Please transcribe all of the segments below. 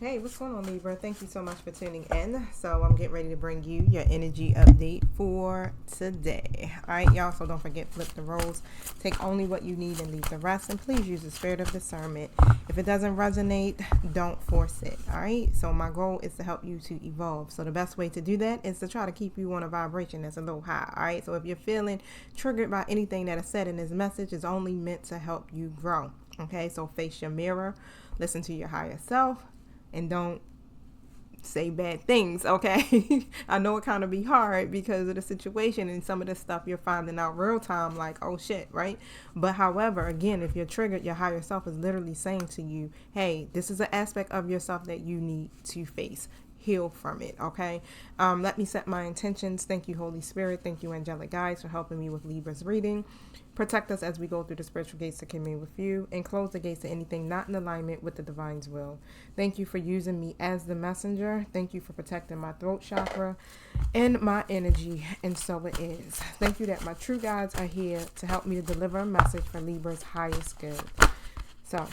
Hey, what's going on, Libra? Thank you so much for tuning in. So I'm getting ready to bring you your energy update for today. All right, y'all. So don't forget, flip the roles. Take only what you need and leave the rest. And please use the spirit of discernment. If it doesn't resonate, don't force it. All right. So my goal is to help you to evolve. So the best way to do that is to try to keep you on a vibration that's a little high. All right. So if you're feeling triggered by anything that is said in this message, it's only meant to help you grow. Okay. So face your mirror. Listen to your higher self. And don't say bad things, okay? I know it kind of be hard because of the situation and some of the stuff you're finding out real time, like, oh shit, right? But however, again, if you're triggered, your higher self is literally saying to you, hey, this is an aspect of yourself that you need to face. Heal from it, okay? Let me set my intentions. Thank you, Holy Spirit. Thank you, angelic guides, for helping me with Libra's reading. Protect us as we go through the spiritual gates to commune with you, and close the gates to anything not in alignment with the divine's will. Thank you for using me as the messenger. Thank you for protecting my throat chakra and my energy, and so it is. Thank you that my true guides are here to help me to deliver a message for Libra's highest good. So,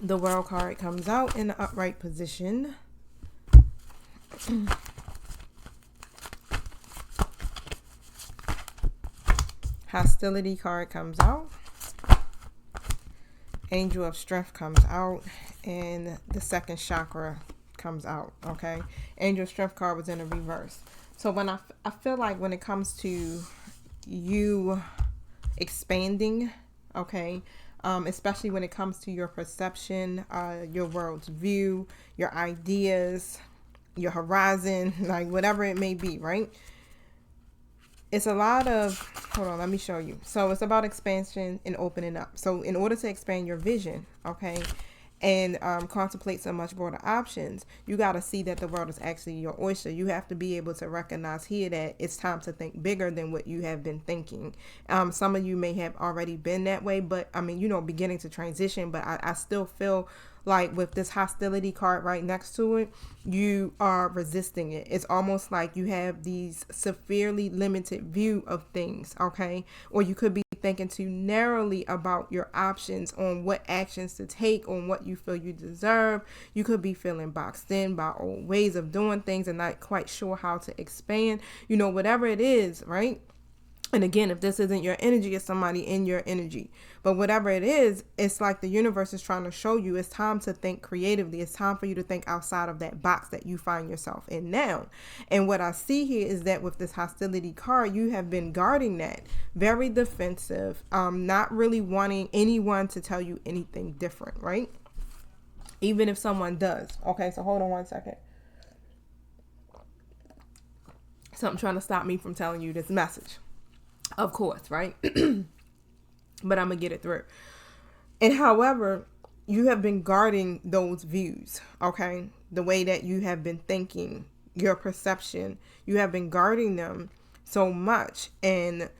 the World card comes out in the upright position. Hostility card comes out. Angel of Strength comes out. And the second chakra comes out. Okay. Angel of Strength card was in a reverse. So when I feel like when it comes to you expanding, okay, especially when it comes to your perception, your world's view, your ideas, your horizon, like whatever it may be, right? It's a lot of, hold on, let me show you. So it's about expansion and opening up. So in order to expand your vision, okay, and contemplate some much broader options, you got to see that the world is actually your oyster. You have to be able to recognize here that it's time to think bigger than what you have been thinking. Some of you may have already been that way, but I mean, beginning to transition, but I still feel like with this hostility card right next to it, you are resisting it. It's almost like you have these severely limited view of things, okay? Or you could be thinking too narrowly about your options on what actions to take, on what you feel you deserve. You could be feeling boxed in by old ways of doing things and not quite sure how to expand, whatever it is, right? And again, if this isn't your energy, it's somebody in your energy. But whatever it is, it's like the universe is trying to show you it's time to think creatively. It's time for you to think outside of that box that you find yourself in now. And what I see here is that with this hostility card, you have been guarding that. Very defensive, not really wanting anyone to tell you anything different, right? Even if someone does. Okay, so hold on one second. Something trying to stop me from telling you this message. Of course, right? But I'm going to get it through. And however, you have been guarding those views, okay? The way that you have been thinking, your perception, you have been guarding them so much. And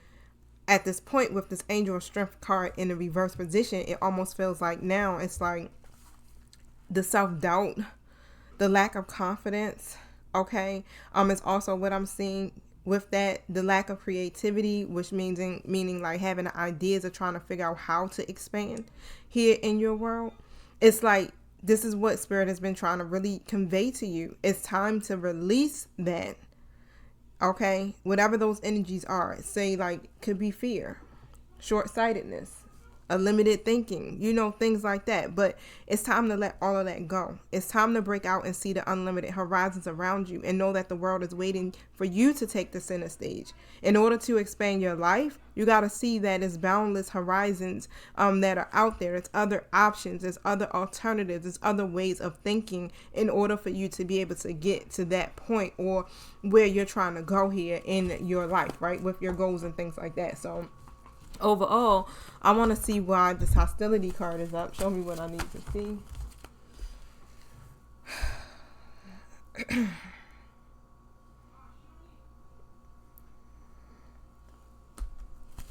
at this point with this Angel of Strength card in the reverse position, it almost feels like now it's like the self-doubt, the lack of confidence, okay? It's also what I'm seeing with that, the lack of creativity, which meaning like having ideas of trying to figure out how to expand here in your world. It's like this is what Spirit has been trying to really convey to you. It's time to release that, okay? Whatever those energies are, say like could be fear, short-sightedness, a limited thinking, things like that. But it's time to let all of that go. It's time to break out and see the unlimited horizons around you and know that the world is waiting for you to take the center stage. In order to expand your life, you got to see that it's boundless horizons that are out there. It's other options. There's other alternatives. There's other ways of thinking in order for you to be able to get to that point or where you're trying to go here in your life, right? With your goals and things like that. So overall, I want to see why this hostility card is up. Show me what I need to see.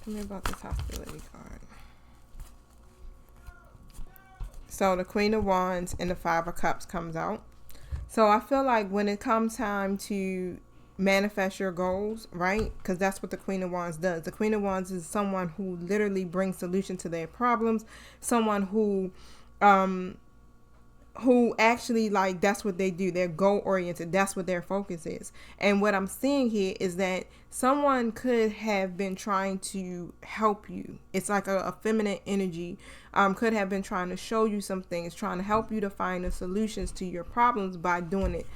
Tell me about this hostility card. So the Queen of Wands and the Five of Cups comes out. So I feel like when it comes time to manifest your goals, right? Because that's what the Queen of Wands does. The Queen of Wands is someone who literally brings solution to their problems. Someone who who actually, like, that's what they do. They're goal oriented. That's what their focus is. And what I'm seeing here is that someone could have been trying to help you. It's like a feminine energy, could have been trying to show you some things, trying to help you to find the solutions to your problems by doing it,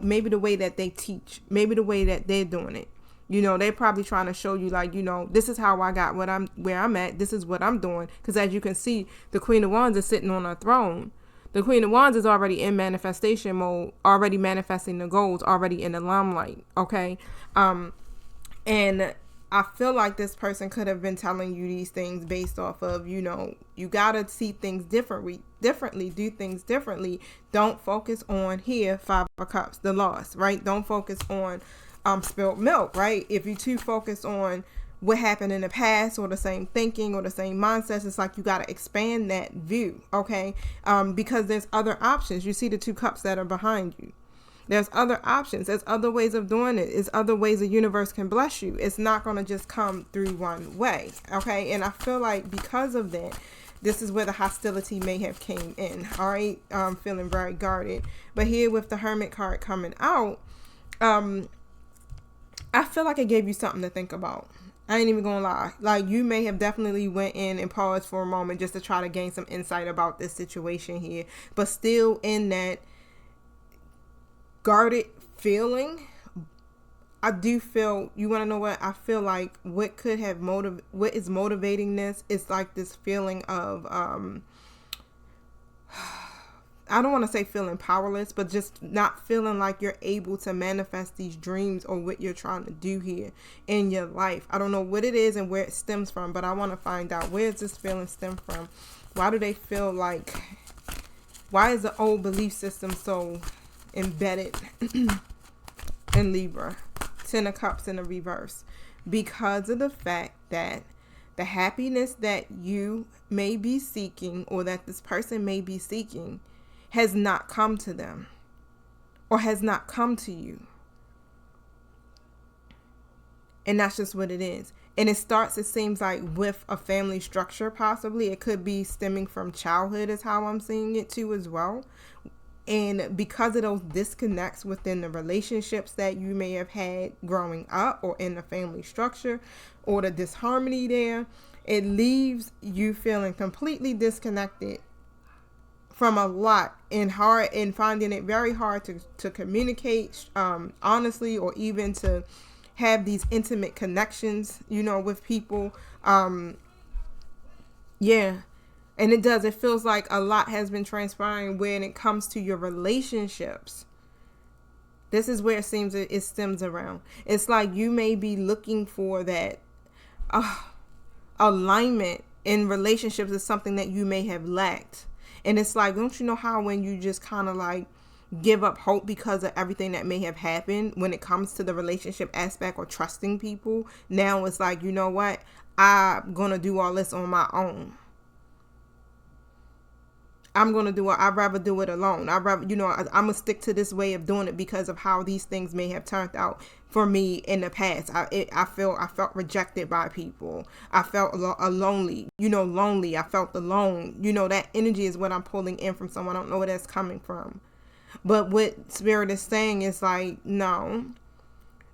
maybe the way that they teach, maybe the way that they're doing it. They're probably trying to show you, like, this is how I got where I'm at. This is what I'm doing. Because as you can see, the Queen of Wands is sitting on a throne. The Queen of Wands is already in manifestation mode, already manifesting the goals, already in the limelight. Okay. And I feel like this person could have been telling you these things based off of, you got to see things differently, do things differently. Don't focus on here, 5 of Cups, the loss, right? Don't focus on spilled milk, right? If you too focus on what happened in the past or the same thinking or the same mindsets, it's like you got to expand that view, okay? Because there's other options. You see the 2 cups that are behind you. There's other options. There's other ways of doing it. There's other ways the universe can bless you. It's not going to just come through one way, okay? And I feel like because of that, this is where the hostility may have came in, all right? Feeling very guarded. But here with the Hermit card coming out, I feel like it gave you something to think about. I ain't even gonna lie. Like, you may have definitely went in and paused for a moment just to try to gain some insight about this situation here. But still in that guarded feeling, I do feel, you want to know what? I feel like what is motivating this is like this feeling of, I don't want to say feeling powerless, but just not feeling like you're able to manifest these dreams or what you're trying to do here in your life. I don't know what it is and where it stems from, but I want to find out, where does this feeling stem from? Why do they feel like, why is the old belief system so embedded in Libra? 10 of Cups in the reverse. Because of the fact that the happiness that you may be seeking, or that this person may be seeking, has not come to them or has not come to you. And that's just what it is. And it starts, it seems like, with a family structure, possibly. It could be stemming from childhood is how I'm seeing it too as well. And because of those disconnects within the relationships that you may have had growing up or in the family structure, or the disharmony there, it leaves you feeling completely disconnected from a lot, and finding it very hard to communicate honestly, or even to have these intimate connections, with people. Yeah. And it feels like a lot has been transpiring when it comes to your relationships. This is where it seems it stems around. It's like you may be looking for that alignment in relationships is something that you may have lacked. And it's like, don't you know how when you just kind of like give up hope because of everything that may have happened when it comes to the relationship aspect or trusting people? Now it's like, you know what? I'm going to do all this on my own. I'm going to do it. I'd rather do it alone. I'm going to stick to this way of doing it because of how these things may have turned out for me in the past. I felt rejected by people. I felt lonely. I felt alone. That energy is what I'm pulling in from someone. I don't know where that's coming from. But what Spirit is saying is like, no,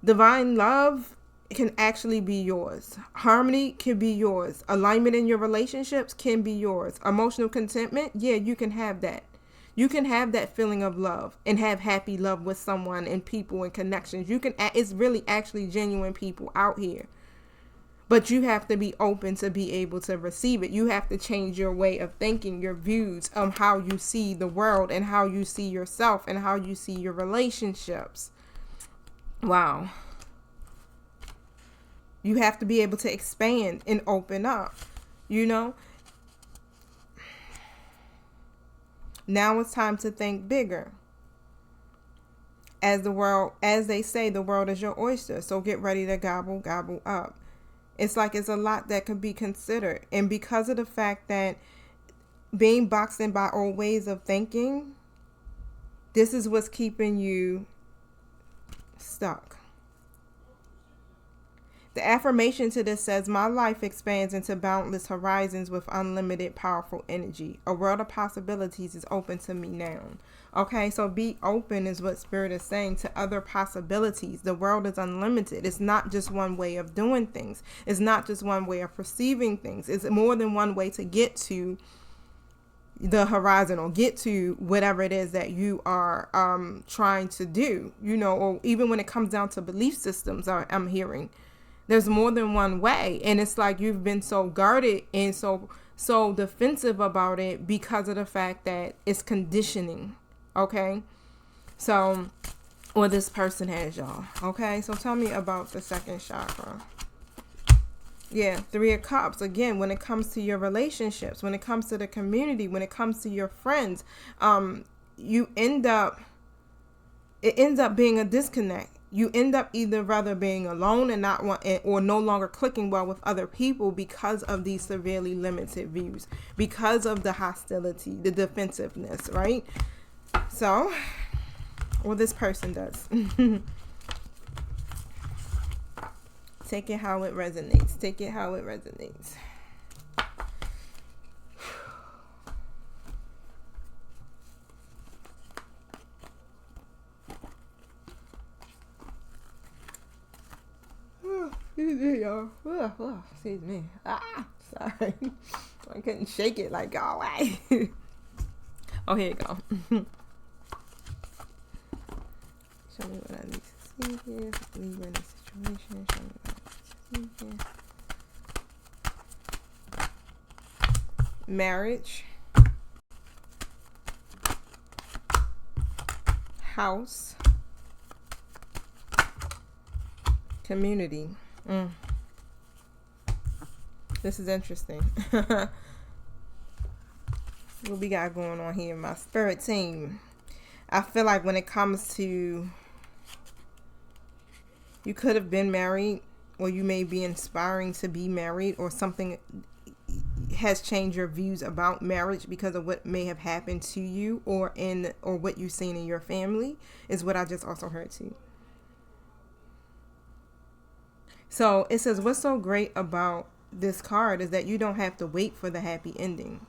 divine love can actually be yours. Harmony can be yours. Alignment in your relationships can be yours. Emotional contentment, yeah, you can have that. You can have that feeling of love and have happy love with someone and people and connections. It's really actually genuine people out here. But you have to be open to be able to receive it. You have to change your way of thinking, your views on how you see the world and how you see yourself and how you see your relationships. Wow. You have to be able to expand and open up, Now it's time to think bigger. As they say, the world is your oyster. So get ready to gobble up. It's like it's a lot that could be considered. And because of the fact that being boxed in by old ways of thinking, this is what's keeping you stuck. The affirmation to this says, my life expands into boundless horizons with unlimited powerful energy. A world of possibilities is open to me now. Okay, so be open is what Spirit is saying to other possibilities. The world is unlimited. It's not just one way of doing things. It's not just one way of perceiving things. It's more than one way to get to the horizon or get to whatever it is that you are trying to do, or even when it comes down to belief systems, I'm hearing. There's more than one way, and it's like you've been so guarded and so defensive about it because of the fact that it's conditioning. Okay, so this person has, y'all. Okay, so tell me about the second chakra. Yeah, 3 of Cups. Again, when it comes to your relationships, when it comes to the community, when it comes to your friends, it ends up being a disconnect. You end up either rather being alone and not or no longer clicking well with other people because of these severely limited views, because of the hostility, the defensiveness, right? So, this person does. Take it how it resonates. Take it how it resonates. Excuse me, y'all. Excuse me. Sorry. I couldn't shake it like all right. Oh, here you go. Show me what I need to see here. Leave in the situation. Show me what I need to see here. Marriage. House. Community. This is interesting. What we got going on here, my spirit team? I feel like when it comes to, you could have been married, or you may be inspiring to be married, or something has changed your views about marriage because of what may have happened to you or what you've seen in your family, is what I just also heard too. So it says, what's so great about this card is that you don't have to wait for the happy ending.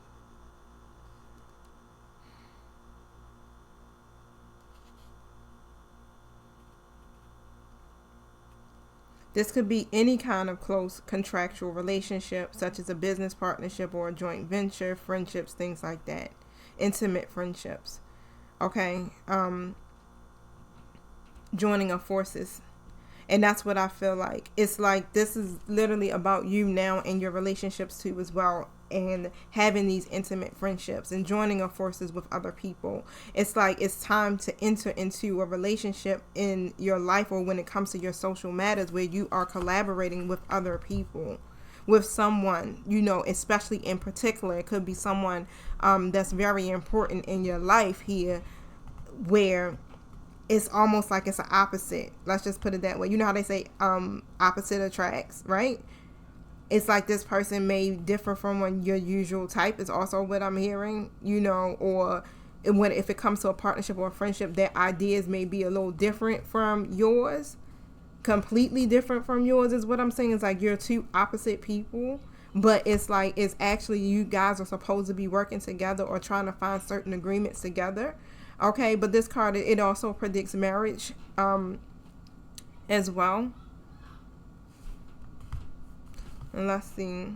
This could be any kind of close contractual relationship, such as a business partnership or a joint venture, friendships, things like that. Intimate friendships. Okay. Joining of forces. And that's what I feel like. It's like this is literally about you now and your relationships too as well. And having these intimate friendships and joining of forces with other people. It's like it's time to enter into a relationship in your life, or when it comes to your social matters, where you are collaborating with other people, with someone, especially in particular. It could be someone that's very important in your life here, where it's almost like it's an opposite. Let's just put it that way. You know how they say opposite attracts, right? It's like this person may differ from your usual type, is also what I'm hearing, or if it comes to a partnership or a friendship, their ideas may be a little different from yours, completely different from yours is what I'm saying. It's like you're two opposite people, but it's like it's actually you guys are supposed to be working together or trying to find certain agreements together. Okay, but this card, it also predicts marriage as well. And let's see.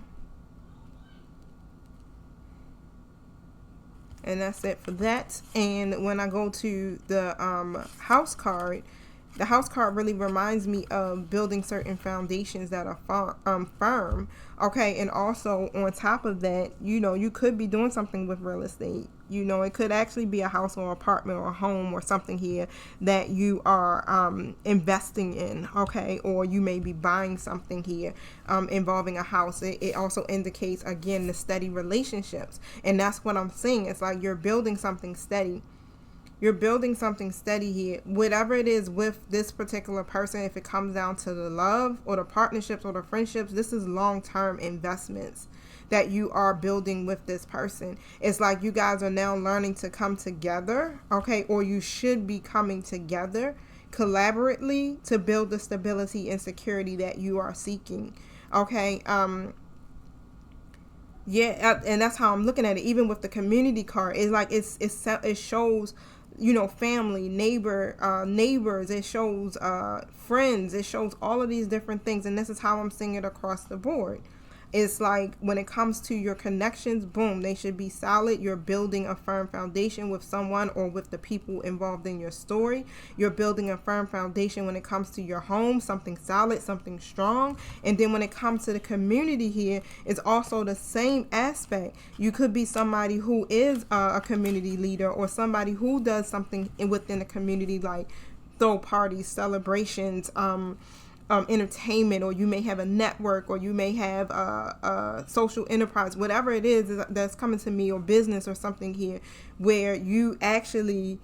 And that's it for that. And when I go to the house card, the house card really reminds me of building certain foundations that are firm. Okay, and also on top of that, you could be doing something with real estate. It could actually be a house or apartment or a home or something here that you are investing in, okay? Or you may be buying something here involving a house. It also indicates, again, the steady relationships. And that's what I'm seeing. It's like you're building something steady. You're building something steady here. Whatever it is with this particular person, if it comes down to the love or the partnerships or the friendships, this is long-term investments that you are building with this person. It's like you guys are now learning to come together, okay? Or you should be coming together collaboratively to build the stability and security that you are seeking. Okay. Yeah, and that's how I'm looking at it. Even with the community card, it's like it shows, family, neighbors. It shows friends. It shows all of these different things, and this is how I'm seeing it across the board. It's like when it comes to your connections, boom, they should be solid. You're building a firm foundation with someone or with the people involved in your story. You're building a firm foundation when it comes to your home, something solid, something strong. And then when it comes to the community here, it's also the same aspect. You could be somebody who is a community leader or somebody who does something within the community, like throw parties, celebrations, entertainment, or you may have a network, or you may have a social enterprise, whatever it is that's coming to me, or business or something here, where you actually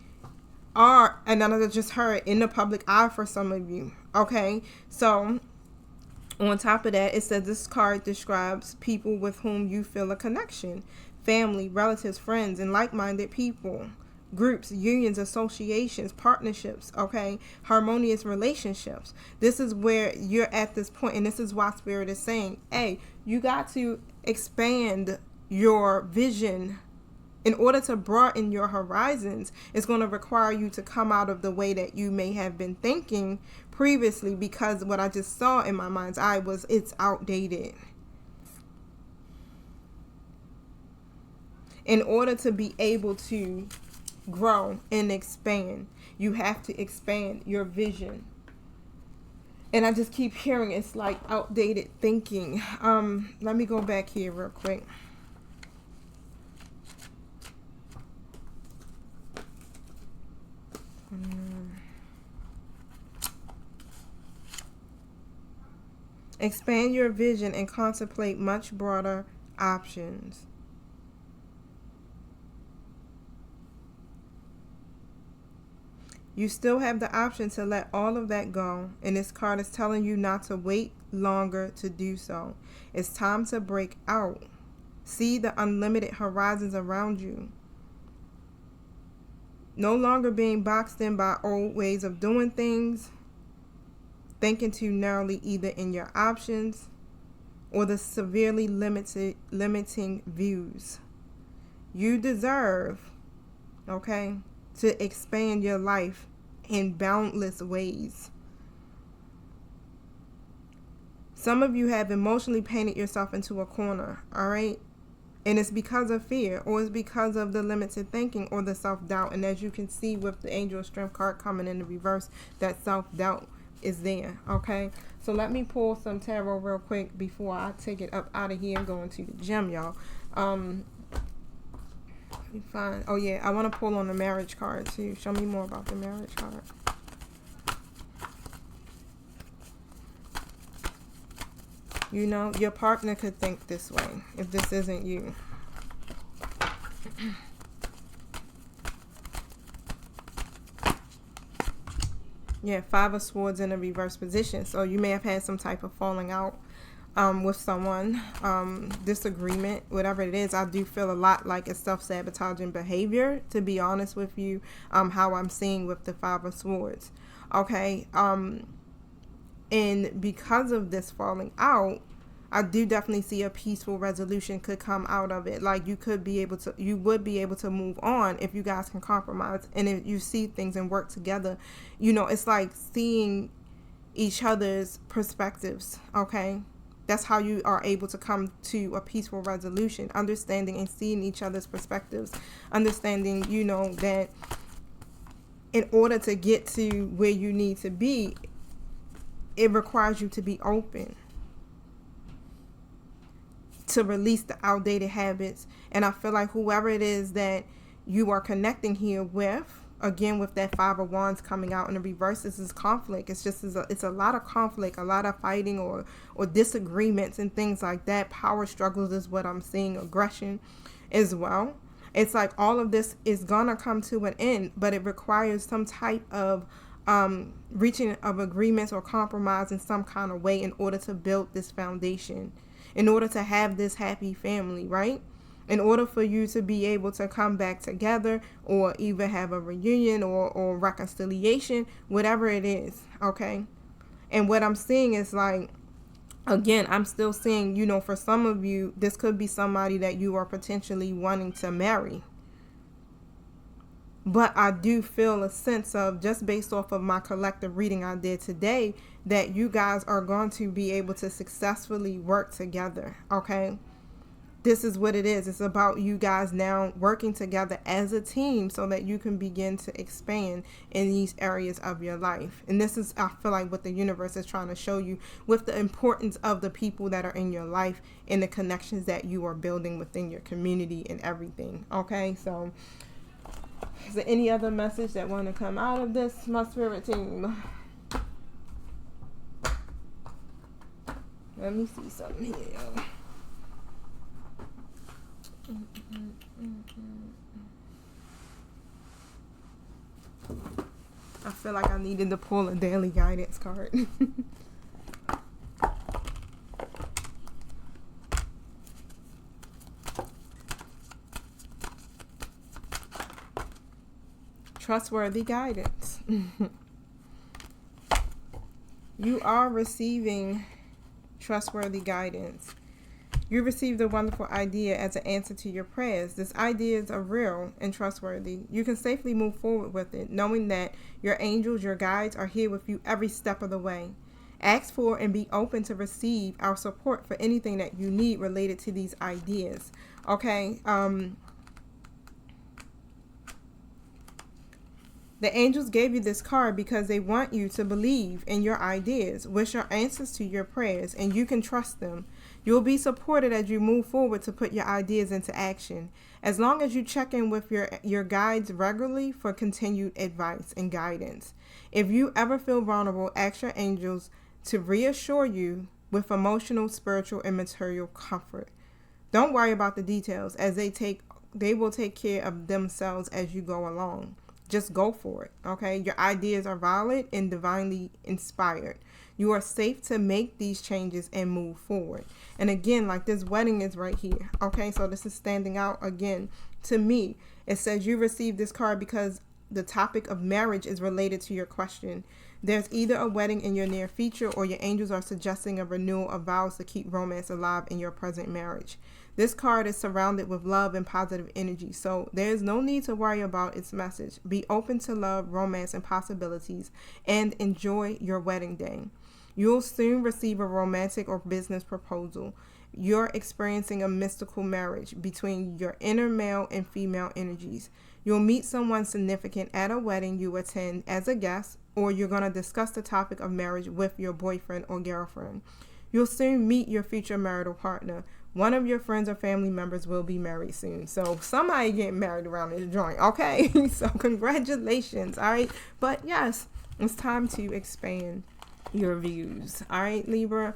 are, and I just heard, in the public eye for some of you. Okay, so on top of that, it says this card describes people with whom you feel a connection: family, relatives, friends, and like-minded people. Groups, unions, associations, partnerships, okay, harmonious relationships. This is where you're at this point, and this is why Spirit is saying, hey, you got to expand your vision. In order to broaden your horizons, it's going to require you to come out of the way that you may have been thinking previously, because what I just saw in my mind's eye was it's outdated. In order to be able to grow and expand, you have to expand your vision. And I just keep hearing it's like outdated thinking. Let me go back here real quick. Expand your vision and contemplate much broader options. You still have the option to let all of that go, and this card is telling you not to wait longer to do so. It's time to break out. See the unlimited horizons around you. No longer being boxed in by old ways of doing things, thinking too narrowly either in your options or the severely limiting views. You deserve, okay, to expand your life in boundless ways. Some of you have emotionally painted yourself into a corner, all right? And it's because of fear, or it's because of the limited thinking or the self-doubt. And as you can see with the Angel of Strength card coming in the reverse, that self-doubt is there, okay? So let me pull some tarot real quick before I take it up out of here and go into the gym, y'all. Fine. Oh yeah, I want to pull on the marriage card too. Show me more about the marriage card. You know, your partner could think this way if this isn't you. Yeah, Five of Swords in a reverse position. So you may have had some type of falling out with someone, disagreement, whatever it is. I do feel a lot like it's self-sabotaging behavior, to be honest with you, how I'm seeing with the Five of Swords. Okay, and because of this falling out, I do definitely see a peaceful resolution could come out of it. Like you would be able to move on if you guys can compromise, and if you see things and work together. You know, it's like seeing each other's perspectives, okay? That's how you are able to come to a peaceful resolution, understanding and seeing each other's perspectives, understanding, you know, that in order to get to where you need to be, it requires you to be open, to release the outdated habits. And I feel like whoever it is that you are connecting here with, again, with that Five of Wands coming out in the reverse, this is conflict. It's a lot of conflict, a lot of fighting or disagreements and things like that. Power struggles is what I'm seeing, aggression as well. It's like all of this is gonna come to an end, but it requires some type of reaching of agreements or compromise in some kind of way in order to build this foundation, in order to have this happy family, right? in order for you to be able to come back together or either have a reunion or reconciliation, whatever it is, okay? And what I'm seeing is like, again, I'm still seeing, you know, for some of you, this could be somebody that you are potentially wanting to marry. But I do feel a sense of, just based off of my collective reading I did today, that you guys are going to be able to successfully work together, okay? This is what it is. It's about you guys now working together as a team so that you can begin to expand in these areas of your life. And this is, I feel like, what the universe is trying to show you with the importance of the people that are in your life and the connections that you are building within your community and everything, okay? So is there any other message that want to come out of this, my spirit team? Let me see something here, y'all. I feel like I needed to pull a daily guidance card. Trustworthy guidance. You are receiving trustworthy guidance. You received a wonderful idea as an answer to your prayers. This ideas are real and trustworthy. You can safely move forward with it, knowing that your angels, your guides, are here with you every step of the way. Ask for and be open to receive our support for anything that you need related to these ideas. Okay? The angels gave you this card because they want you to believe in your ideas, which are answers to your prayers, and you can trust them. You'll be supported as you move forward to put your ideas into action, as long as you check in with your guides regularly for continued advice and guidance. If you ever feel vulnerable, ask your angels to reassure you with emotional, spiritual, and material comfort. Don't worry about the details, as they will take care of themselves as you go along. Just go for it, okay? Your ideas are valid and divinely inspired. You are safe to make these changes and move forward. And again, like this wedding is right here, okay? So this is standing out again to me. It says you received this card because the topic of marriage is related to your question. There's either a wedding in your near future or your angels are suggesting a renewal of vows to keep romance alive in your present marriage. This card is surrounded with love and positive energy, so there's no need to worry about its message. Be open to love, romance, and possibilities, and enjoy your wedding day. You'll soon receive a romantic or business proposal. You're experiencing a mystical marriage between your inner male and female energies. You'll meet someone significant at a wedding you attend as a guest, or you're going to discuss the topic of marriage with your boyfriend or girlfriend. You'll soon meet your future marital partner. One of your friends or family members will be married soon. So somebody getting married around this joint, okay? So congratulations, all right? But yes, it's time to expand your views, all right, Libra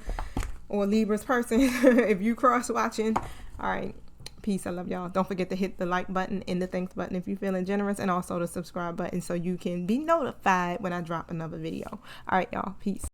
or Libra's person, if you cross watching, all right. Peace. I love y'all. Don't forget to hit the like button and the thanks button if you're feeling generous, and also the subscribe button so you can be notified when I drop another video. All right, y'all. Peace.